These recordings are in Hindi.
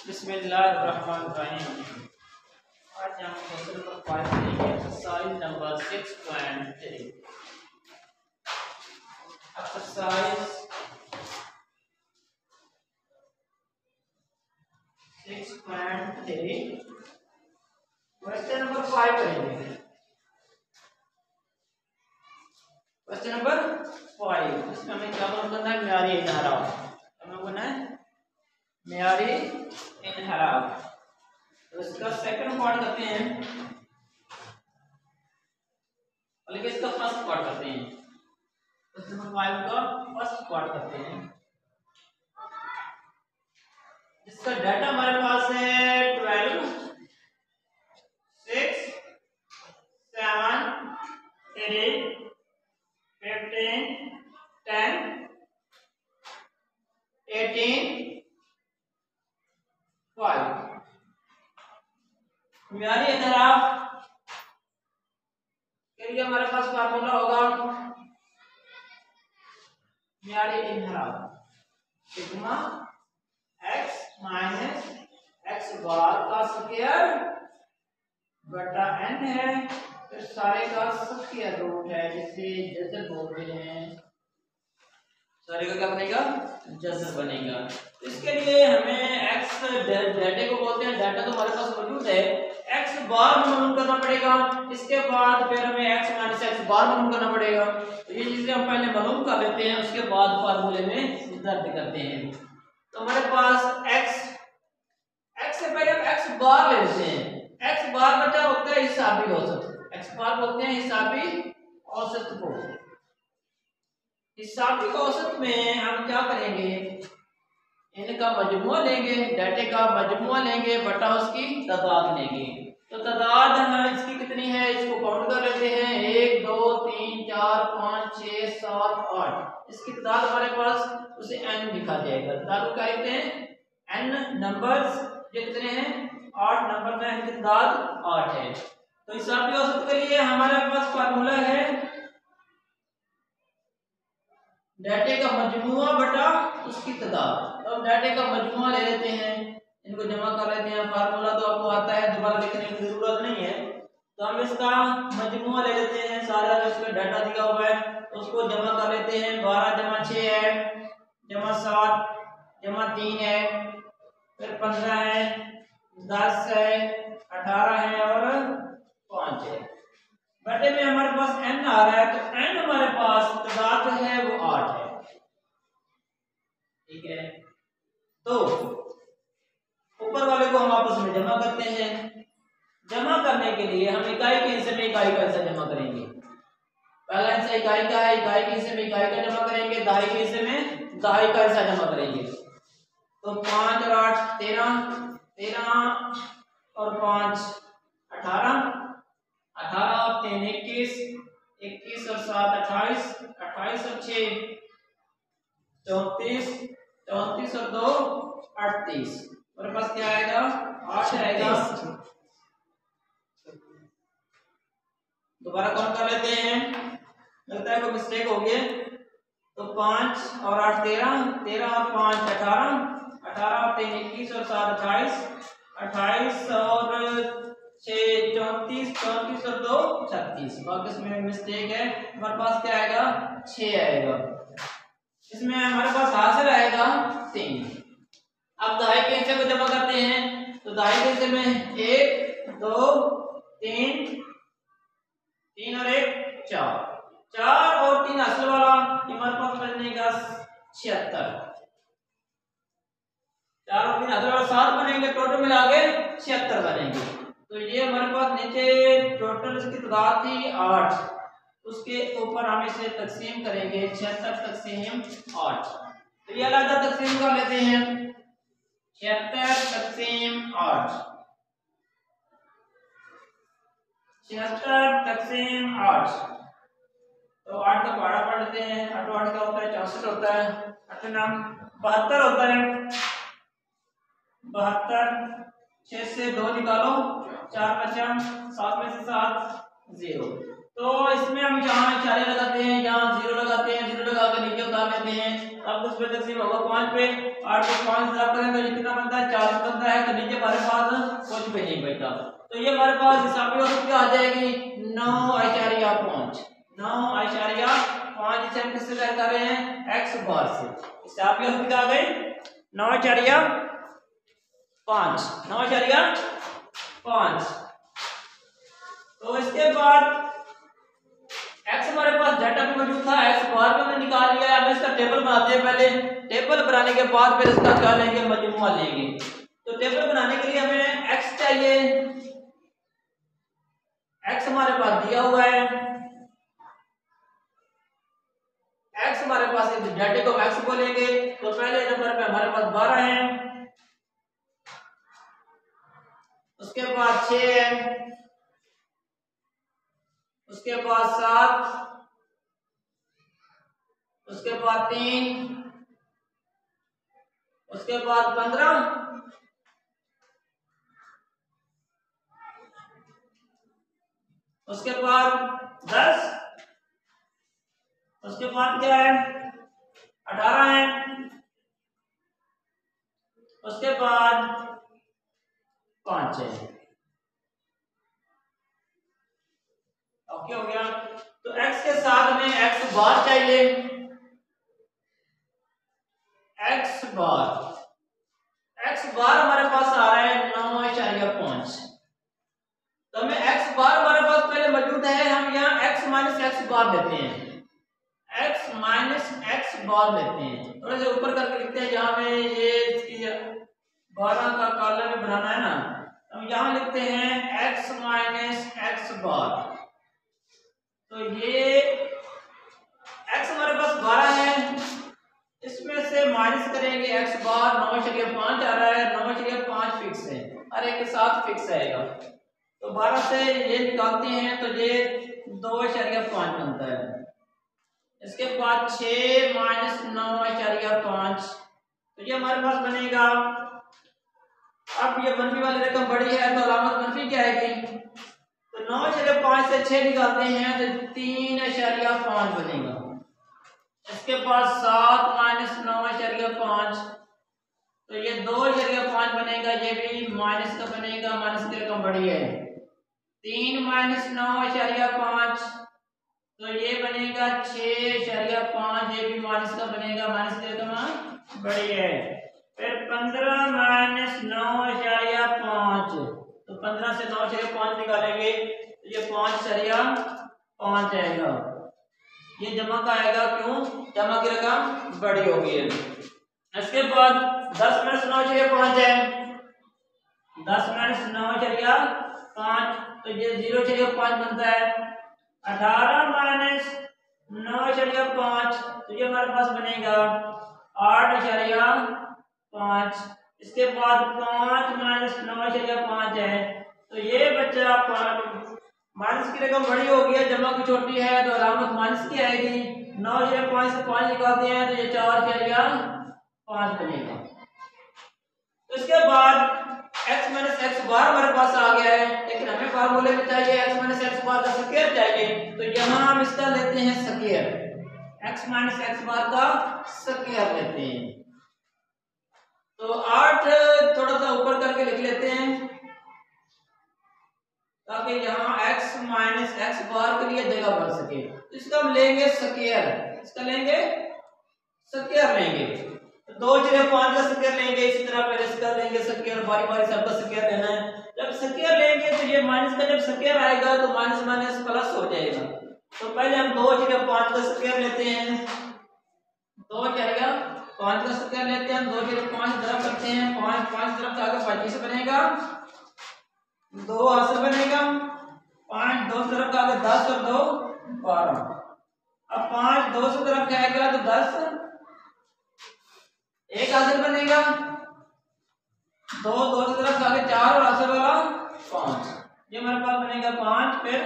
बिस्मिल्लाहिर्रहमानिर्रहीम। आज हम क्वेश्चन नंबर 5 करेंगे, exercise number 6.3। Exercise 6.3 question number 5 करेंगे। क्वेश्चन नंबर 5, इसमें हमें क्या करना है? म्यारी इनहराफ। हमें बोलना है म्यारी इनहराफ। तो इसका सेकंड पार्ट करते हैं, बल्कि इसका फर्स्ट पार्ट करते हैं। क्वेश्चन नंबर 5 का फर्स्ट पार्ट करते हैं, इसका डाटा हमारे पास है 12, 6, 7, 8, 15, 10, 18, 5। म्यारी इनहराफ के लिए हमारे पास फार्मूला होगा म्यारी इनहराफ sigma x minus x bar का स्क्वायर बटा n है, फिर सारे का स्क्वायर रूट है, जिसे जज़र बोलते हैं। सारे का क्या बनेगा? जज़र बनेगा। इसके लिए हमें x डाटे को बोलते हैं, डाटा तो हमारे पास मौजूद है, x बार मालूम करना पड़ेगा। इसके बाद फिर हमें x माइनस x बार मालूम करना पड़ेगा। तो ये चीजें हम पहले मालूम कर लेते हैं, उसके बाद फार्मूले में दर्ज करते हैं। तो हमारे पास x से पहले हम x बार ले लेते हैं। x बार बचा होता है हिसाबी औसत, x बार बोलते हैं हिसाबी औसत को। हिसाबी औसत में हम क्या करेंगे? इनका मजमुआ लेंगे, डाटे का मजमुआ लेंगे बटा उसकी तादाद लेंगे। तो तादाद हम इसकी कितनी है, इसको काउंट कर लेते हैं। 1 2 3 4 5 6 7 8। इसकी तादाद हमारे पास उसे n लिखा जाएगा। तादाद को क्या लिखते हैं? n numbers. ये कितने हैं? 8 नंबर में n की तादाद 8 है। तो हिसाबी औसत के लिए हमारे पास फार्मूला है डाटे का मजमुआ बटा उसकी तादाद। तो हम डाटे का मजमुआ ले लेते हैं, इनको जमा कर लेते हैं। फार्मूला तो आपको आता है, दोबारा लिखने की जरूरत नहीं है। तो हम इसका मजमुआ ले लेते हैं, सारा जो इसमें डाटा दिया हुआ है उसको जमा कर लेते हैं। 12 जमा 6 है, जमा 7 जमा 3 है, फिर 15 है, 10 है, 18 है और 5 है। बटे में हमारे पास n आ रहा है, तो n हमारे पास तादाद है वो 8 है। ठीक है, तो ऊपर वाले को हम आपस में जमा करते हैं। जमा करने के लिए हम इकाई के हिस्से में इकाई का हिस्सा जमा करेंगे। पहला हिस्सा इकाई का है, इकाई के हिस्से में इकाई का जमा करेंगे, दहाई के हिस्से में दहाई का हिस्सा जमा करेंगे। तो 5 और 8 13, 13 और 5 18, 18 और 3 21, 21 और 7 28, 28 और 6 34, 34 और 2 38। मेरे पास क्या आएगा? 8 आएगा। दोबारा काउंट कर लेते हैं, लगता है कोई मिस्टेक हो गई। तो 5 और 8 13, 13 और 5 18, 18 और 3 21 और 7 28, 28 और 6 34, 34 और 2 36। बाकी इसमें मिस्टेक है, हमारे पास क्या आएगा? 6 आएगा। इसमें हमारे पास हासिल आएगा 3। अब दहाई के हिस्से को जमा करते हैं। तो दहाई के हिस्से में 1 2 3 3 और 1 4, 4 और 3 असल वाला, हमारे पास बनेगा 76। 4 और 3 असल वाला 7 बनेंगे, टोटल मिला के 76 बनेंगे। तो ये हमारे पास नीचे टोटल इसकी तादाद थी 8, उसके ऊपर हम इसे तकसीम करेंगे 76 तकसीम 8। तो ये अलग तकसीम कर लेते हैं, 76 तकसीम 8, 76 तकसीम 8। तो 8 का पहाड़ा पढ़ लेते हैं। 8 8 का होता है 64 होता है, 8 नाम 72 होता है। 72, 6 से 2 निकालो, 4 बचा, 7 में से 7 0। तो इसमें हम जहाँ इशारे लगाते हैं, यहाँ 0 लगाते हैं, 0 लगा कर नीचे उतार लेते हैं। अब 10 पे तकसीम होगा 5 पे, 8 को 5 से करें तो ये कितना बनता है 40 बनता है। तो नीचे हमारे पास कुछ भी नहीं बचता, तो ये हमारे पास हिसाबी औसत क्या आ जाएगी 9.5। 9.5 इसे हम किससे तय कर रहे हैं x बार से। हिसाबी औसत क्या आ गई 9.5। 9.5। तो इसके बाद x हमारे पास डाटा पे मौजूद था, x बार पे हमने निकाल लिया। अब इसका टेबल बनाते हैं। पहले टेबल बनाने के बाद फिर इसका क्या लेंगे मजमूआ लेंगे। तो टेबल बनाने के लिए हमें x चाहिए। x हमारे पास दिया हुआ है, x हमारे पास इस डाटे को x बोलेंगे। तो पहले नंबर पे हमारे पास 12 है, उसके बाद 6 है, उसके बाद 7, उसके बाद 3, उसके बाद 15, उसके बाद 10, उसके बाद क्या है 18 है, उसके बाद 5 है। ओके हो गया। तो x के साथ में x बार चाहिए। x बार हमारे पास आ रहा है 9.5। तो हमें x बार हमारे पास पहले मौजूद है, हम यहाँ x माइनस x बार लेते हैं। x माइनस x बार लेते हैं, थोड़ा सा ऊपर करके लिखते हैं। जहां में ये इसकी 12 का कॉलम में बनाना है ना, हम यहाँ लिखते हैं x माइनस x बार। तो ये x हमारे पास 12 है, इसमें से माइनस करेंगे x बार। 9.5 आ रहा है, 9.5 फिक्स है, हर एक के साथ फिक्स आएगा। तो 12 से ये निकालते हैं तो ये 2.5 बनता है। इसके बाद 6 माइनस 9.5, तो ये हमारे पास बनेगा। अब ये मनफी वाली रकम बड़ी है तो अलामत मनफी क्या आएगी। तो 9.5 से 6 निकालते हैं तो 3.5 बनेगा। इसके बाद 7 माइनस 9.5, तो ये 2.5 बनेगा। ये भी माइनस का बनेगा, माइनस की रकम बड़ी है। 3 माइनस 9.5, तो ये बनेगा 6.5। ये भी माइनस का बनेगा, माइनस की रकम बड़ी है। फिर 15 माइनस 9.5, तो 15 से 9.5 निकालेंगे तो ये 5.5 आएगा। ये जमा का आएगा, क्यों जमा की रकम बड़ी होगी है। इसके बाद 10 माइनस 9.5 है, 10 माइनस 9.5, तो ये 0.5 बनता है। 18 माइनस 9.5, तो ये हमारे पास बनेगा 8.5। इसके बाद 5 माइनस 9.5 है, तो ये बच्चा माइनस की रकम बड़ी होगी है, जमा की छोटी है, तो अलामत माइनस की आएगी। 9.5 से 5 निकालते हैं तो ये 4.5 बनेगा। तो इसके बाद x माइनस एक्स बार हमारे पास आ गया है, लेकिन हमें फार्मूले में चाहिए x माइनस एक्स बार का स्क्वायर चाहिए। तो यहाँ हम इसका लेते हैं स्क्वायर, x माइनस एक्स बार का स्क्वायर लेते हैं। तो 8 थोड़ा सा ऊपर करके लिख लेते हैं ताकि यहाँ x माइनस एक्स बार के लिए जगह बन सके। तो इसका हम लेंगे स्क्वायर, इसका लेंगे स्क्वायर लेंगे। 2.5 का स्क्वायर लेंगे, इसी तरह फिर इसका लेंगे स्क्वायर, बारी बारी सबका स्क्वायर लेना है। जब स्क्वायर लेंगे तो ये माइनस का जब स्क्वायर आएगा तो माइनस माइनस प्लस हो जाएगा। तो पहले हम 2.5 का स्क्वायर लेते हैं, 2.5 का स्क्वायर लेते हैं, 2.5 तरफ करते हैं, 5 तरफ से आगे 25 बनेगा, 2 हासिल बनेगा, 5 2 तरफ का आगे 10 और 2 12। अब 5 2 से तरफ जाएगा तो 10, 1 हासिल बनेगा, 2 2 की तरफ आगे 4 और हासिल वाला 5। ये हमारे पास बनेगा 5, फिर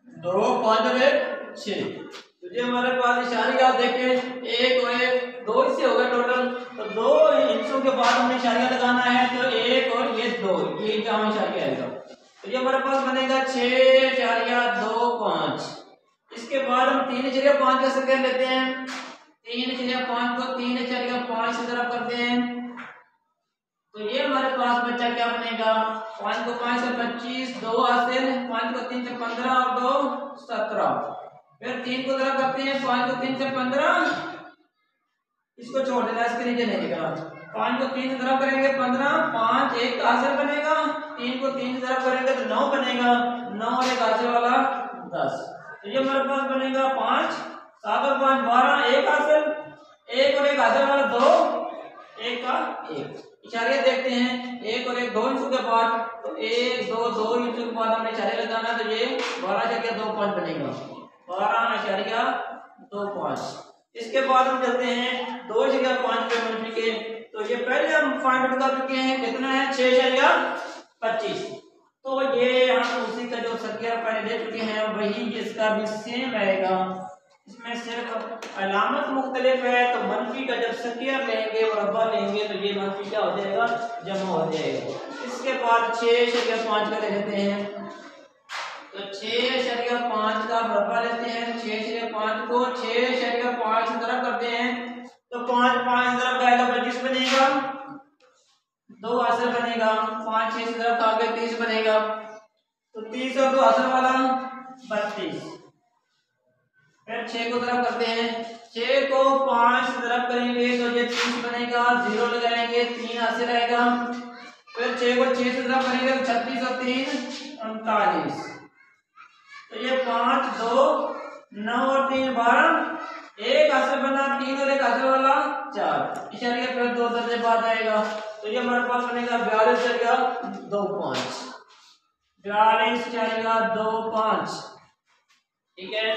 2 5 और 1 6। तो ये हमारे पास इशारिया देखें, 1 और 1 2 इससे हो गए टोटल। तो 2 हिस्सों के बाद हमें इशारिया लगाना है, तो 1 और ये 2, ये जहां इशारिया आएगा। तो ये हमारे पास बनेगा 6.25। इसके बाद हम 3.5 का स्क्वायर लेते हैं, 3.5 को 3 5 से तरफ करते हैं तो ये हमारे पास बच्चा क्या बनेगा, 5 को 5 से 25, 2 हासिल, 5 को 3 से 15 और 2 17। फिर 3 को तरफ करते हैं, 5 को 3 से 15, इसको छोड़ देना, इसके नीचे नहीं लिखना। 5 को 3 से तरफ करेंगे 15, 5 एक हासिल बनेगा, 3 को 3 से तरफ करेंगे तो 9 बनेगा, 9 और एक हासिल वाला 10। तो ये हमारे पास बनेगा 5, 7 और 5 12, एक हासिल, 1 और एक हासिल वाला 2, 1 का 1। इशारे देखते हैं, 1 और 1 2 इंचों के बाद, तो 1 2 2 इंचों के बाद हमने इशारे लगाना, तो ये 12.25 बनेगा, 12.25। इसके बाद हम चलते हैं 2.5 पे मल्टी के, तो ये पहले हम फाइंड आउट कर चुके हैं, कितना है 6.25। तो ये हम उसी का जो सकिया पहले दे चुके हैं वही इसका भी सेम रहेगा, इसमें सिर्फ अलामत मुख्तलिफ है। तो मनफी का जब सकिया लेंगे मुरब्बा लेंगे तो ये मनफी क्या हो जाएगा, जमा हो जाएगा। इसके बाद 6.5 का ले लेते हैं, तो 6.5 का मुरब्बा लेते हैं, 6.5 को 6.5 से तरफ करते हैं, तो 5 5 तरफ आएगा 25 बनेगा, 2 हासिल बनेगा, 5 6 से तरफ आगे 30 बनेगा, तो 30 और 2 हासिल वाला 32। फिर 6 को तरफ करते हैं, 6 को 5 से तरफ करेंगे तो ये 30 बनेगा, 0 लगाएंगे, 3 हासिल आएगा। फिर 6 को 6 से तरफ करेंगे तो 36 और 3 39। तो ये 5 2 9 और 3 12, एक हासिल बना, 3 और एक हासिल वाला 4। इशारे फिर 2 दर्जे बाद आएगा, तो ये हमारे पास बनेगा 42.25, 42.25। ठीक है।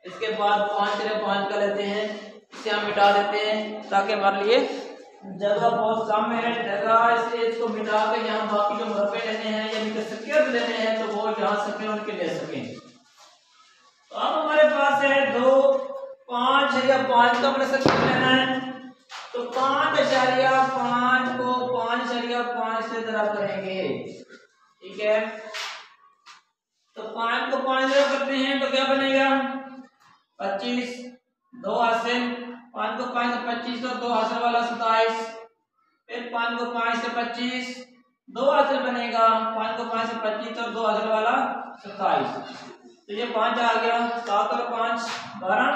इसके बाद 5 का लेते हैं, इसे हम मिटा देते हैं ताकि हमारे लिए जगह बहुत कम है, जगह इसलिए इसको मिटा के यहाँ बाकी जो मुरब्बे लेने हैं यानी कि सकियत लेने हैं तो वो यहाँ सके उनके ले सकें। तो अब हमारे पास है 2 5.5 का अपने सकियत लेना है, तो 5.5 को 5.5 से तरफ करेंगे। ठीक है, तो 5 को 5 से करते हैं तो क्या बनेगा 25, 2 हासिल, 5 को 5 से 25 और 2 हासिल वाला 27। फिर 5 को 5 से 25, 2 हासिल बनेगा, 5 को 5 से 25 और 2 हासिल वाला 27। तो ये 5 आ गया, 7 और 5 12,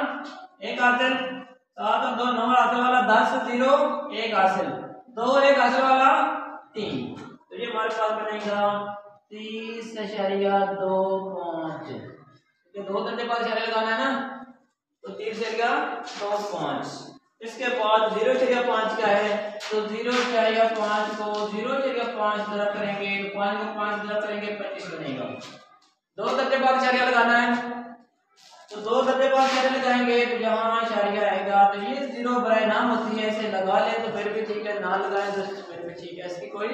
एक हासिल, 7 और 2 9 हासिल वाला 10, 0 एक हासिल, 2 और एक हासिल वाला 3। तो ये हमारे पास बनेगा 30.25। ये 2 दर्जे बाद इशारे लगाना है ना, तो 30.25। इसके बाद 0.5 क्या है, तो 0.5 को 0.5 तरफ करेंगे, 5 को 5 तरफ करेंगे 25 बनेगा। 2 दर्जे बाद इशारा लगाना है, तो 2 दर्जे बाद इशारा लगाएंगे तो यहाँ इशारा आएगा। तो ये 0 बराए नाम होती है, इसे लगा ले तो फिर भी ठीक है, ना लगाए तो फिर भी ठीक है, इसकी कोई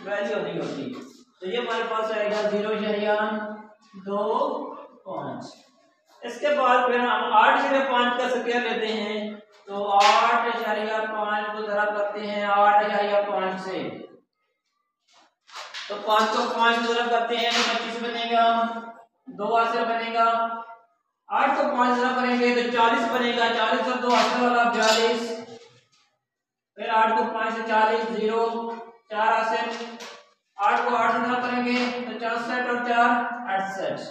वैल्यू नहीं होती। तो ये हमारे पास आएगा 0.25। इसके बाद फिर हम 8.5 का सकिया लेते हैं, तो 8.5 को तरफ करते हैं 8.5 से, तो 5 को 5 को तरफ करते हैं तो 25 बनेगा, 2 हासिल बनेगा। 8 को 5 तरफ करेंगे तो 40 बनेगा, 40 और 2 हासिल वाला 42। फिर 8 को 5 से 40, 0 4 हासिल, 8 को 8 से तरफ करेंगे तो 64 और 4 68।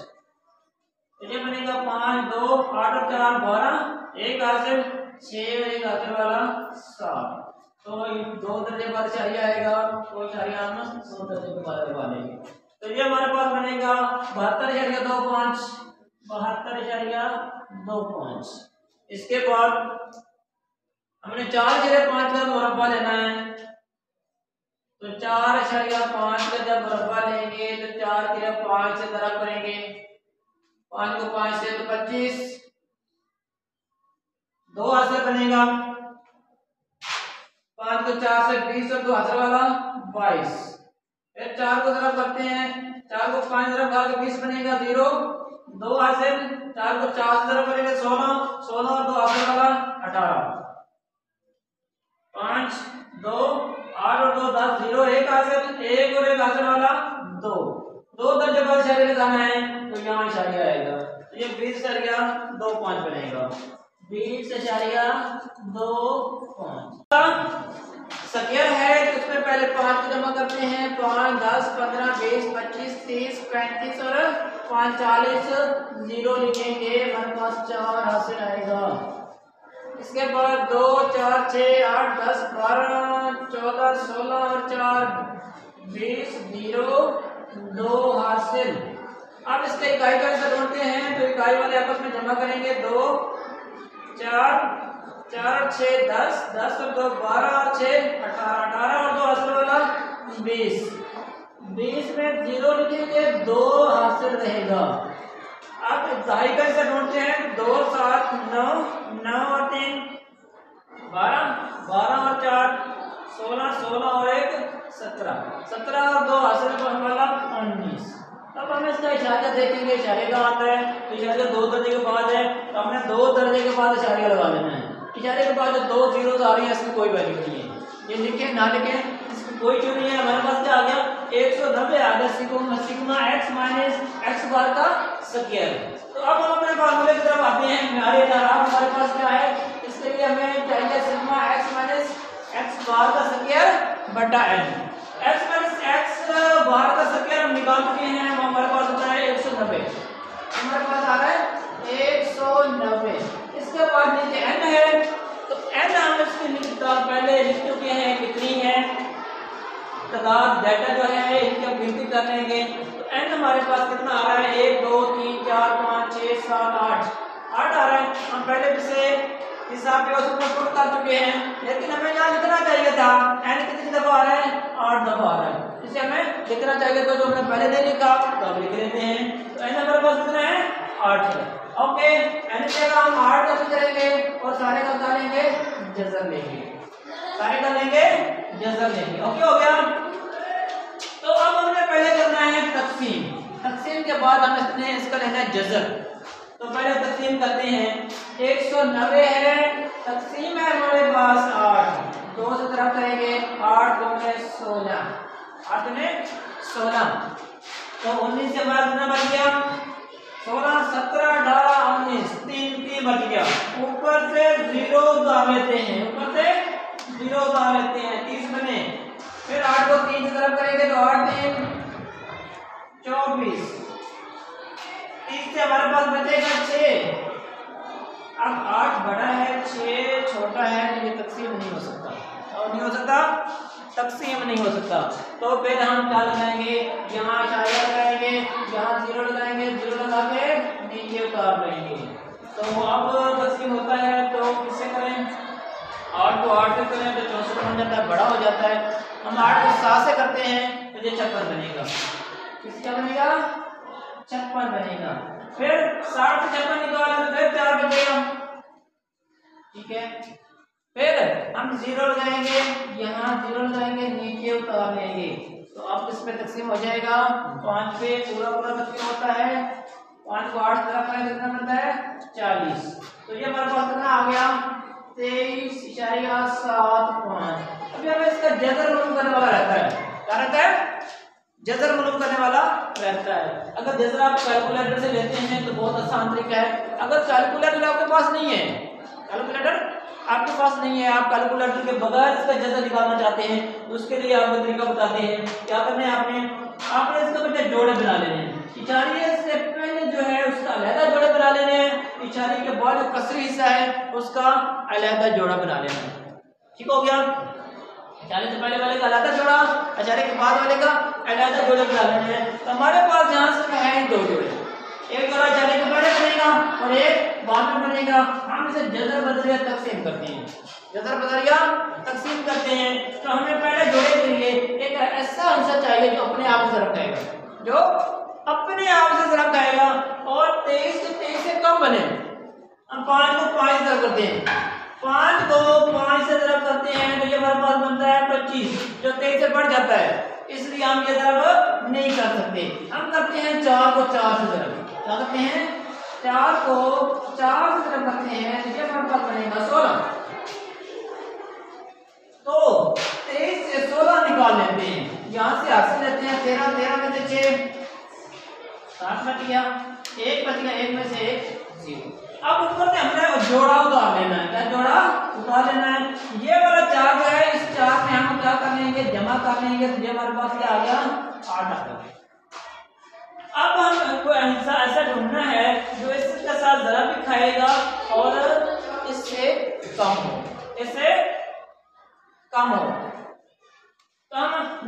तो ये बनेगा 5 2 8 और 4 12, एक हासिल, 6 और एक हासिल वाला 7। तो 2 दर्जे बाद इशारा आएगा, तो इशारा हम 2 दर्जे के बाद लगा लेंगे। तो ये हमारे पास बनेगा 72.25, 72.25। इसके बाद हमने 4.5 का मुरब्बा लेना है, तो 4.5 का जब मुरब्बा लेंगे तो 4.5 से तरफ करेंगे, 5 को 5 से तो 25, 2 हासिल बनेगा, 5 को 4 से 20 और 2 हासिल वाला 22। फिर 4 को तरफ करते हैं, 4 को 5 तरफ खा के 20 बनेगा, 0 2 हासिल, 4 को 4 से तरफ करेंगे 16, 16 और 2 हासिल वाला 18। 5 2 8 और 2 10, 0 एक हासिल, 1 और एक हासिल वाला 2। 2 दर्जे बाद इशारे लगाना है, तो यहाँ इशारा आएगा, तो ये 20.25 बनेगा, 20.25। पहले 5 को जमा करते हैं। 5 10 15 20 25 30 35 और 5 40 जीरो लिखेंगे, हमारे पास 4 हासिल आएगा। इसके बाद 2 4 6 8 10 12 14 16 और 4 20 जीरो 2 हासिल। अब इसके इकाई का आंसर ढूंढते हैं, तो इकाई वाले आपस में जमा करेंगे। 2 4 4 और 6 10 10 और 2 12 और 6 18 18 और 2 हासिल वाला 20 20 में जीरो लिखेंगे, 2 हासिल रहेगा। अब इकाई का आंसर ढूंढते हैं। 2 7 9 9 और 3 12 12 और 4 16 16 और 1 17 17 और 2 हासिल वाला 19। अब हम इसका इशारा देखेंगे, इशारे का आता है तो इशारे 2 दर्जे के बाद है, तो हमने 2 दर्जे के बाद इशारे लगा देना है। इशारे के बाद जो 2 जीरोस आ रही है इसकी कोई वैल्यू नहीं है, ये लिखें ना लिखें इसकी कोई क्यों नहीं है। हमारे पास क्या आ गया, 190 आ गया sigma x minus x bar का स्क्वायर। तो अब हम अपने फार्मूले की तरफ आते हैं। हमारे पास क्या है, इसके लिए हमें चाहिए sigma x minus x bar का स्क्वायर बटा n। x minus x bar का स्क्वायर हम निकाल चुके हैं, हमारे पास होता है 190, हमारे पास आ रहा है 190। इसके बाद नीचे n है, तो n हम इसकी पहले लिख चुके हैं कितनी है, तादाद डेटा जो है इनकी हम गिनती कर लेंगे। तो n हमारे पास कितना आ रहा है, 1 2 3 4 5 6 7 8 8 आ रहा है। हम पहले इसे हिसाब के उसमें पुट कर चुके हैं, लेकिन हमें यहाँ लिखना चाहिए था n कितनी दफा आ रहा है, 8 दफा आ रहा है। इसे हमें लिखना चाहिए था, जो हमने पहले नहीं लिखा तो अब लिख लेते हैं। तो n हमारे पास कितना है, 8 है। ओके, n की जगह हम 8 कॉपी करेंगे और सारे का क्या लेंगे, जज़र लेंगे, सारे का लेंगे जज़र लेंगे। ओके हो गया। तो अब हमने पहले करना है तकसीम, तकसीम के बाद हम इसका लेना है जज़र। तो पहले तकसीम करते हैं। 190 है, तकसीम है हमारे पास 8, 2 से तरफ करेंगे, 8 2 में 16 8 में 16, तो 19 से बाद कितना बच गया, 16 17 18 19 3 बच गया। ऊपर से 0 उतार लेते हैं, ऊपर से 0 उतार लेते हैं, 30 बने। फिर 8 को 3 से तरफ करेंगे तो 8 3 24, 30 से हमारे पास बचेगा 6। अब 8 बड़ा है 6 छोटा है, तो ये तकसीम नहीं हो सकता, और नहीं हो सकता, तकसीम नहीं हो सकता। तो फिर हम क्या लगाएंगे, यहाँ इशारा लगाएंगे, यहाँ 0 लगाएंगे, 0 लगा के नीचे उतार लेंगे। तो अब तकसीम होता है तो किससे करें, 8 को 8 से करें तो 64 बन जाता है, बड़ा हो जाता है। हम 8 को 7 से करते हैं तो ये 56 बनेगा, किसका बनेगा, 56 बनेगा। फिर 60 से 56 निकाला तो फिर 4 बचेगा, ठीक है। फिर हम 0 लगाएंगे, यहाँ 0 लगाएंगे, नीचे उतार लेंगे, तो अब इस पे तकसीम हो जाएगा। 5 पे पूरा तकसीम होता है, 5 को 8 तरफ करें कितना बनता है, 40। तो ये हमारे पास कितना आ गया, 23.75। अभी हमें इसका जज़र मालूम करने वाला रहता है, क्या रहता है, जज़र मालूम करने वाला रहता है। अगर जज़र आप कैलकुलेटर से लेते हैं तो बहुत आसान तरीका है। अगर कैलकुलेटर आपके पास नहीं है, कैलकुलेटर आपके पास नहीं है, आप कैलकुलेटर के बगैर इसका जज़र निकालना चाहते हैं, तो उसके लिए आपको तरीका बताते हैं। क्या करना है, आपने इसका बेटा जोड़े बना लेने हैं। इशारे से पहले जो है उसका अलहदा जोड़े बना लेने हैं, इशारे के बाद जो कसरी हिस्सा है उसका अलहदा जोड़ा बना लेना है, ठीक हो गया। इशारे से पहले वाले का अलहदा जोड़ा, इशारे के बाद वाले का अलहदा जोड़े बना लेने हैं। तो हमारे पास जहाँ से है 2 जोड़े, एक जोड़ा इशारे के पहले बनेगा और एक बाद में बनेगा। हम इसे जज़र बदरिया तकसीम करते हैं, जज़र बदरिया तकसीम करते हैं। तो हमें पहले जोड़े के लिए एक ऐसा हिस्सा चाहिए जो अपने आप से रख जाएगा, जो अपने आप से ज़रा खाएगा और 23 से 23 से कम बने। हम 5 को 5 से ज़रा करते हैं, 5 को 5 से ज़रा करते हैं तो ये हमारे पास बनता है 25, जो 23 से बढ़ जाता है, इसलिए हम ये ज़रा नहीं कर सकते। हम करते हैं 4 को 4 से ज़रा, क्या करते हैं, 4 को 4 से ज़रा करते हैं तो ये हमारे पास बनेगा 16। तो 23 से 16 निकाल लेते हैं, यहाँ से हासिल लेते हैं 13, 13 में से 6 7 बच गया, 1 बच गया, 1 में से 1 0। अब ऊपर से हमने जोड़ा उतार लेना है, क्या जोड़ा उतार लेना है। ये वाला 4 जो है, इस 4 में हम क्या कर लेंगे, जमा कर लेंगे तो ये हमारे पास क्या आ गया 8 आ गया। अब हमको ऐसा ढूंढना है जो इसके साथ जरा भी खाएगा और इससे कम हो, इससे कम हो। तो हम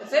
इसे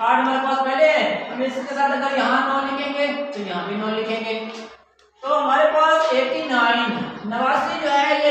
8 हमारे पास पहले है, हम इसके साथ अगर यहाँ 9 लिखेंगे तो यहाँ भी 9 लिखेंगे, तो हमारे पास 89 89 जो है ये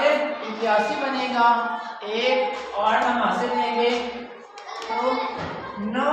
के 81 बनेगा। एक 8 हम हासिल लेंगे तो 9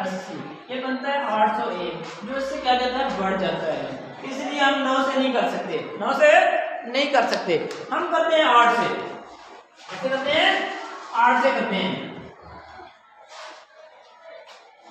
80, ये बनता है 801, जो इससे क्या जाता है बढ़ जाता है, इसलिए हम 9 से नहीं कर सकते, 9 से नहीं कर सकते, हम करते हैं 8 से। कैसे करते हैं? 8 से करते हैं।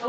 तो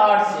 8 से,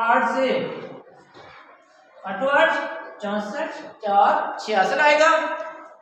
8 से, 8 8 64 4 66 आएगा।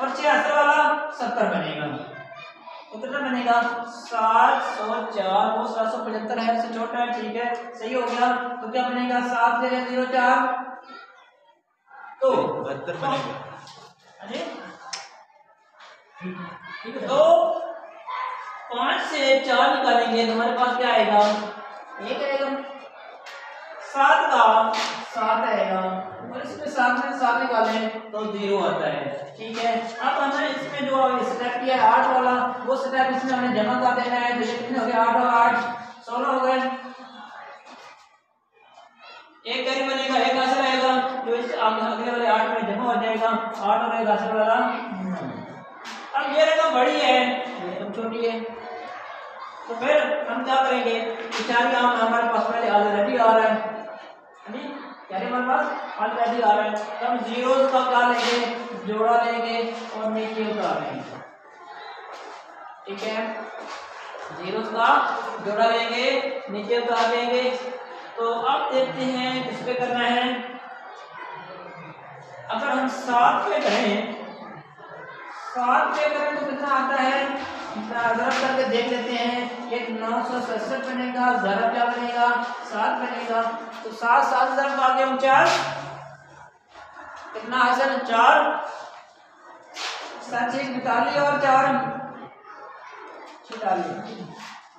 और 66 वाला 70 बनेगा, तो कितना बनेगा 704, वो 775 है, इससे छोटा है, ठीक है सही हो गया। तो क्या बनेगा 7 से 04 तो 72 बनेगा। अरे ठीक है, तो 5 से 4 निकालेंगे तो हमारे पास क्या आएगा 1 आएगा, 7 का 7 आएगा और इसमें 7 में 7 निकालें तो 0 आता है, ठीक है। अब हमें इसमें जो स्टेप किया है 8 वाला, वो स्टेप इसमें हमें जमा कर देना है, तो ये कितने हो गए 8 और 8 16 हो गए। एक कैरी बनेगा, एक हासिल आएगा जो इस अगले वाले 8 में जमा हो जाएगा, 8 और एक हासिल वाला। अब ये रकम बड़ी है, ये रकम छोटी है, तो फिर हम क्या करेंगे, बेचारी हमारे पास पहले ऑलरेडी आ रहा है, क्या हमारे पास ऑलरेडी आ रहा है, तो हम जीरोस का क्या लेंगे जोड़ा लेंगे और नीचे उतार लेंगे, ठीक है, जीरोस का जोड़ा लेंगे नीचे उतार लेंगे। तो अब देखते हैं किस पे करना है। अगर हम 7 पे करें, 7 पे करें तो कितना आता है, ज़रा करके देख लेते हैं। ये 967 बनेगा, ज़रा क्या बनेगा 7 बनेगा, तो 7 7 ज़रा आगे 49, कितना हासिल 4 7 42 और 4 46,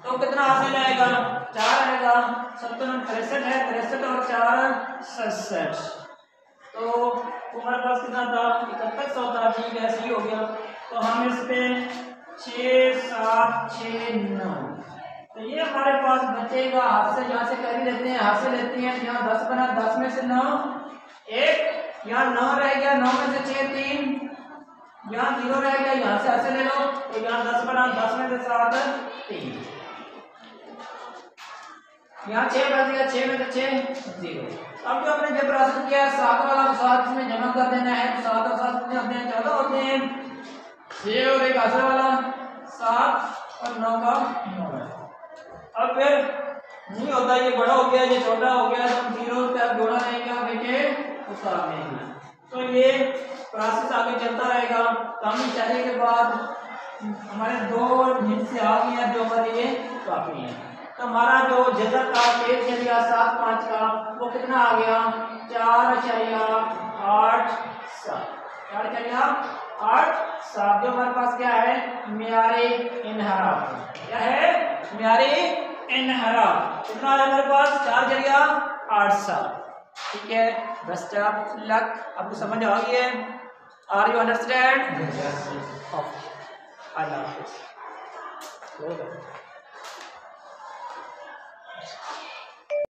तो कितना हासिल आएगा 4 आएगा। 57 63 है, 63 और 4 67, तो हमारे पास कितना था 3100 था, ठीक है सही हो गया। तो हम इस पे 6 7 6 9, तो ये हमारे पास बचेगा, हाथ से यहाँ से कर ही लेते हैं, हाथ से लेते हैं, यहाँ 10 बना, 10 में से 9 1, यहाँ 9 रह गया, 9 में से 6 3, यहाँ 0 रह गया, यहाँ से हाथ से ले लो, तो यहाँ 10 बना, 10 में से 7 3, यहाँ 6 बच गया, 6 में से 6 0। अब जो हमने जब प्रोसेस किया 7 वाला 7 में जमा कर देना है, तो 7 और 7 कितने होते हैं 14 होते हैं, 6 और एक आसरा वाला 7 और 9 का 9 है। अब फिर नहीं होता, ये बड़ा हो गया, ये छोटा हो गया, तो हम 0 पे अब जोड़ा लेंगे और नीचे उतार लेंगे, तो ये प्रोसेस आगे चलता रहेगा। काम चाहिए के बाद हमारे 2 हिस्से आ गए हैं जो हमारे लिए काफी है। तो हमारा जो जज़र का पेज चलिया 7 5 का वो कितना आ गया 4.87, 4.87, जो हमारे पास क्या है मियारी इनहराफ, क्या है मियारी इनहराफ, कितना है हमारे पास 4.87, ठीक है। बेस्ट ऑफ लक, आपको समझ आ गई है, आर यू अंडरस्टैंड? अल्लाह हाफिज़।